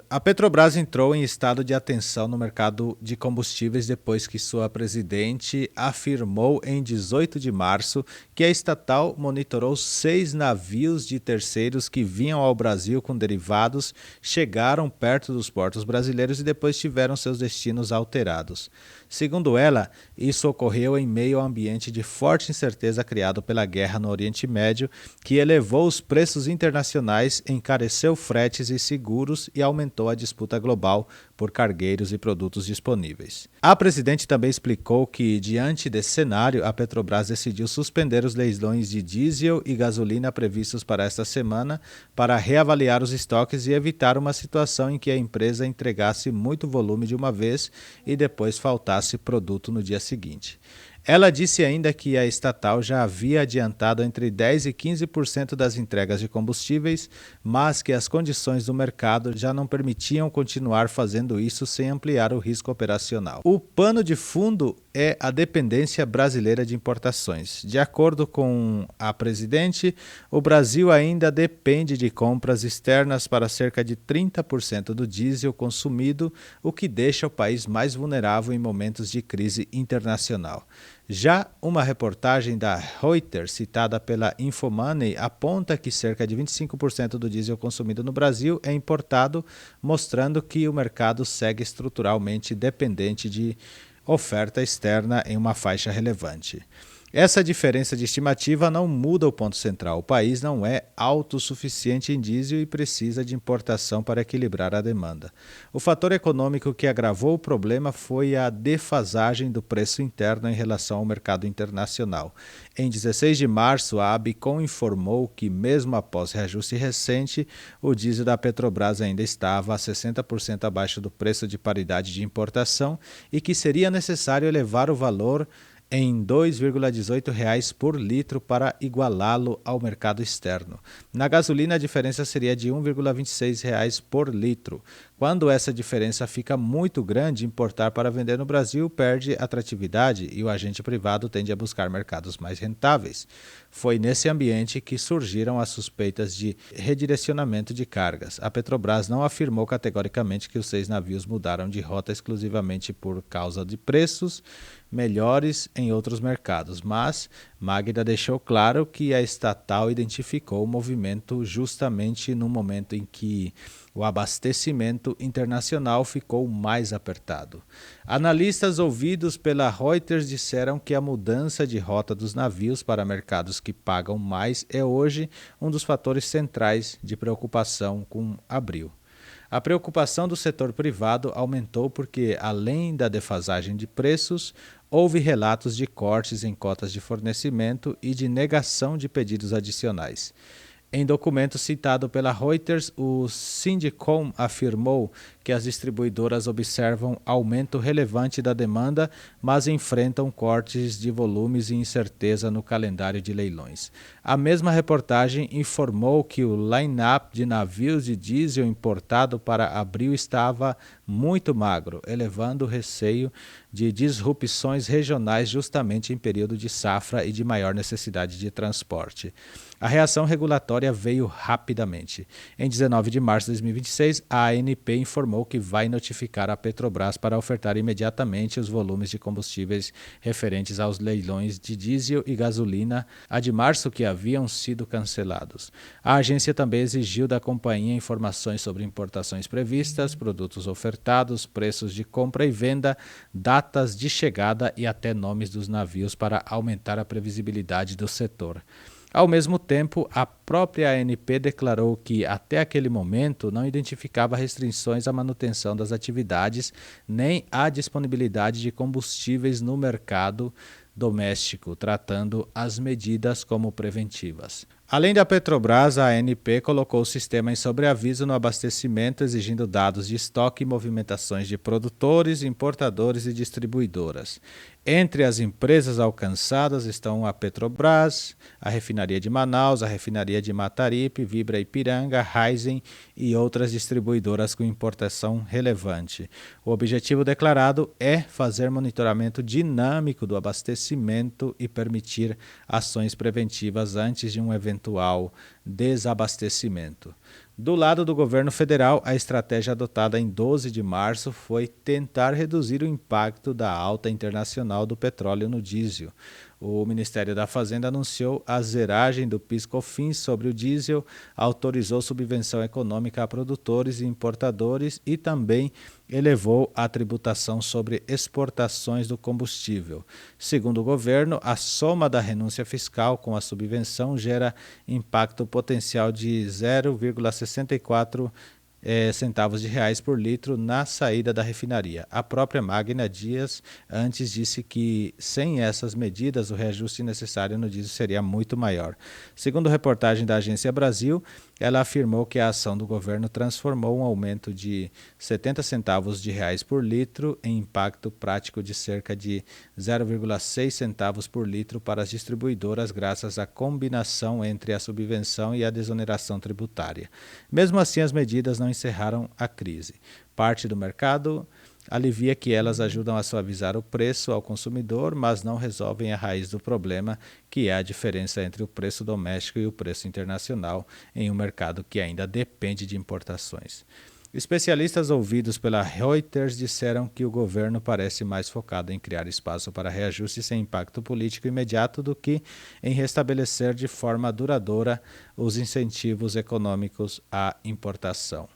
A Petrobras entrou em estado de atenção no mercado de combustíveis depois que sua presidente afirmou em 18 de março que a estatal monitorou 6 navios de terceiros que vinham ao Brasil com derivados, chegaram perto dos portos brasileiros e depois tiveram seus destinos alterados. Segundo ela, isso ocorreu em meio ao ambiente de forte incerteza criado pela guerra no Oriente Médio, que elevou os preços internacionais, encareceu fretes e seguros e aumentou a disputa global por cargueiros e produtos disponíveis. A presidente também explicou que, diante desse cenário, a Petrobras decidiu suspender os leilões de diesel e gasolina previstos para esta semana para reavaliar os estoques e evitar uma situação em que a empresa entregasse muito volume de uma vez e depois faltasse produto no dia seguinte. Ela disse ainda que a estatal já havia adiantado entre 10% e 15% das entregas de combustíveis, mas que as condições do mercado já não permitiam continuar fazendo isso sem ampliar o risco operacional. O pano de fundo é a dependência brasileira de importações. De acordo com a presidente, o Brasil ainda depende de compras externas para cerca de 30% do diesel consumido, o que deixa o país mais vulnerável em momentos de crise internacional. Já uma reportagem da Reuters, citada pela Infomoney, aponta que cerca de 25% do diesel consumido no Brasil é importado, mostrando que o mercado segue estruturalmente dependente de oferta externa em uma faixa relevante. Essa diferença de estimativa não muda o ponto central. O país não é autossuficiente em diesel e precisa de importação para equilibrar a demanda. O fator econômico que agravou o problema foi a defasagem do preço interno em relação ao mercado internacional. Em 16 de março, a Abicom informou que, mesmo após reajuste recente, o diesel da Petrobras ainda estava a 60% abaixo do preço de paridade de importação e que seria necessário elevar o valor em R$ 2,18 por litro para igualá-lo ao mercado externo. Na gasolina, a diferença seria de R$ 1,26 por litro. Quando essa diferença fica muito grande, importar para vender no Brasil perde atratividade e o agente privado tende a buscar mercados mais rentáveis. Foi nesse ambiente que surgiram as suspeitas de redirecionamento de cargas. A Petrobras não afirmou categoricamente que os 6 navios mudaram de rota exclusivamente por causa de preços melhores em outros mercados, mas Magda deixou claro que a estatal identificou o movimento justamente no momento em que o abastecimento internacional ficou mais apertado. Analistas ouvidos pela Reuters disseram que a mudança de rota dos navios para mercados que pagam mais é hoje um dos fatores centrais de preocupação com abril. A preocupação do setor privado aumentou porque, além da defasagem de preços, houve relatos de cortes em cotas de fornecimento e de negação de pedidos adicionais. Em documento citado pela Reuters, o Sindicom afirmou que as distribuidoras observam aumento relevante da demanda, mas enfrentam cortes de volumes e incerteza no calendário de leilões. A mesma reportagem informou que o line-up de navios de diesel importado para abril estava muito magro, elevando o receio de disrupções regionais justamente em período de safra e de maior necessidade de transporte. A reação regulatória veio rapidamente. Em 19 de março de 2026, a ANP informou que vai notificar a Petrobras para ofertar imediatamente os volumes de combustíveis referentes aos leilões de diesel e gasolina a de março que haviam sido cancelados. A agência também exigiu da companhia informações sobre importações previstas, produtos ofertados, preços de compra e venda, datas de chegada e até nomes dos navios para aumentar a previsibilidade do setor. Ao mesmo tempo, a própria ANP declarou que, até aquele momento, não identificava restrições à manutenção das atividades nem à disponibilidade de combustíveis no mercado doméstico, tratando as medidas como preventivas. Além da Petrobras, a ANP colocou o sistema em sobreaviso no abastecimento, exigindo dados de estoque e movimentações de produtores, importadores e distribuidoras. Entre as empresas alcançadas estão a Petrobras, a Refinaria de Manaus, a Refinaria de Mataripe, Vibra Ipiranga, Raízen e outras distribuidoras com importação relevante. O objetivo declarado é fazer monitoramento dinâmico do abastecimento e permitir ações preventivas antes de um eventual desabastecimento. Do lado do governo federal, a estratégia adotada em 12 de março foi tentar reduzir o impacto da alta internacional do petróleo no diesel. O Ministério da Fazenda anunciou a zeragem do PIS/COFINS sobre o diesel, autorizou subvenção econômica a produtores e importadores e também elevou a tributação sobre exportações do combustível. Segundo o governo, a soma da renúncia fiscal com a subvenção gera impacto potencial de 0,64 centavos de reais por litro na saída da refinaria. A própria Magna Dias antes disse que sem essas medidas o reajuste necessário no diesel seria muito maior. Segundo reportagem da Agência Brasil, ela afirmou que a ação do governo transformou um aumento de 70 centavos de reais por litro em impacto prático de cerca de 0,6 centavos por litro para as distribuidoras graças à combinação entre a subvenção e a desoneração tributária. Mesmo assim, as medidas não encerraram a crise. Parte do mercado alivia que elas ajudam a suavizar o preço ao consumidor, mas não resolvem a raiz do problema, que é a diferença entre o preço doméstico e o preço internacional em um mercado que ainda depende de importações. Especialistas ouvidos pela Reuters disseram que o governo parece mais focado em criar espaço para reajuste sem impacto político imediato do que em restabelecer de forma duradoura os incentivos econômicos à importação.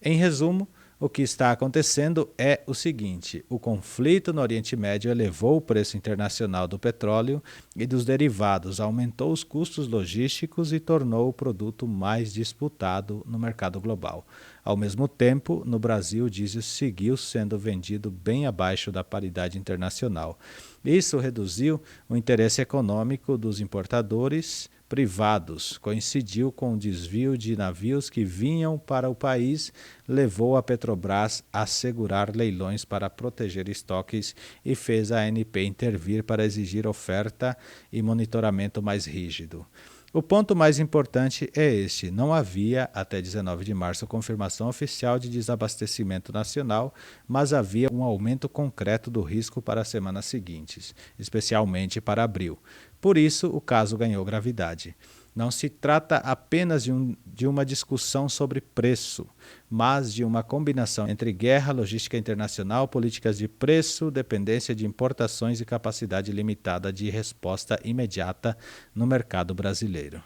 Em resumo, o que está acontecendo é o seguinte: o conflito no Oriente Médio elevou o preço internacional do petróleo e dos derivados, aumentou os custos logísticos e tornou o produto mais disputado no mercado global. Ao mesmo tempo, no Brasil, o diesel seguiu sendo vendido bem abaixo da paridade internacional. Isso reduziu o interesse econômico dos importadores privados, coincidiu com o desvio de navios que vinham para o país, levou a Petrobras a segurar leilões para proteger estoques e fez a ANP intervir para exigir oferta e monitoramento mais rígido. O ponto mais importante é este: não havia, até 19 de março, confirmação oficial de desabastecimento nacional, mas havia um aumento concreto do risco para as semanas seguintes, especialmente para abril. Por isso, o caso ganhou gravidade. Não se trata apenas de uma discussão sobre preço, mas de uma combinação entre guerra, logística internacional, políticas de preço, dependência de importações e capacidade limitada de resposta imediata no mercado brasileiro.